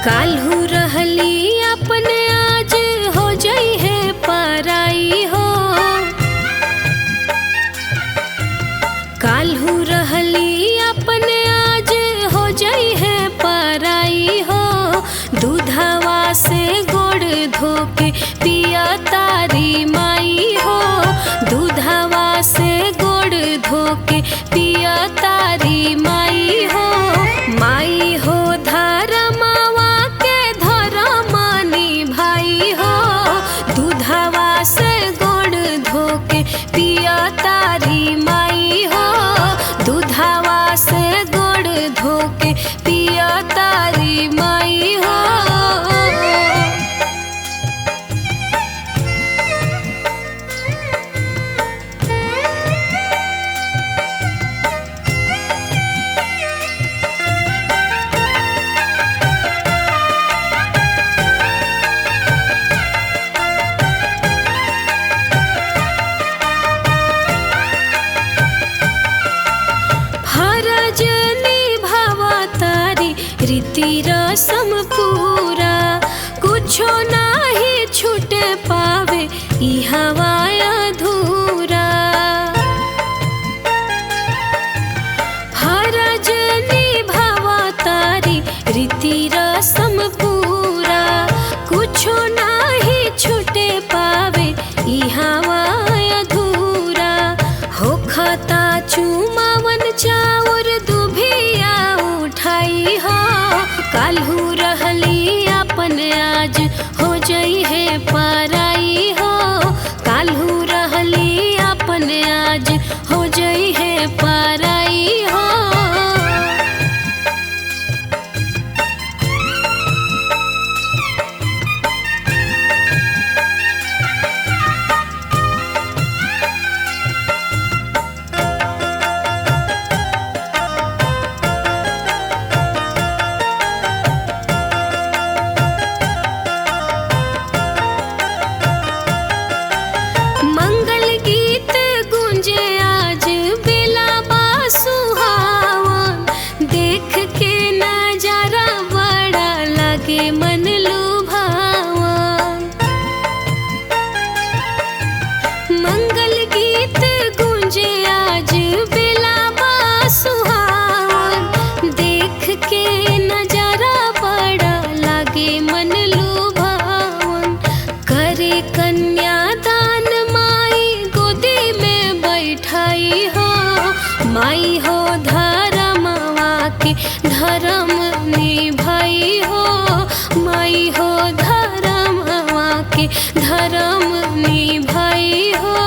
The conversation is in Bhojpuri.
काल्हू रहली अपने आज हो जाई है पराई हो। काल्हू रहली अपने आज हो जाई है पराई हो। दूधवा से गोड़ धोके पिया तारी माई हो। दूधवा से गोड़ धोके पिया तारी माई हो। माई हो धर्मवा के धर्मनी भाई हो। दूधवा से गोड़ धोके पिया तारी माई हो। दूधवा से गोड़ धोके पिया तारी माई हो। रीति रसम पूरा कुछो नाही छूटे पावे ई हवा अधूरा। फरज निभावा तारी रीति रसम पूरा कुछो नाही छूटे पावे ई हवा अधूरा। होखता चुमावन चाउर दुभिया उठाई हो। काल्हू रहली अपन आज हो जाई है पराई हो। काल्हू रहली अपन आज हो जाई है पराई हो। मन लुभावा मंगल गीत गूंजे आज बेला सुहावन। देख के नजारा बड़ा लागे मन लुभावन। करे कन्यादान माई गोदी में बैठाई हो। माई हो धर्मवा के धर्म निभाई हो। माई हो धर्मवा के धर्म निभाई हो।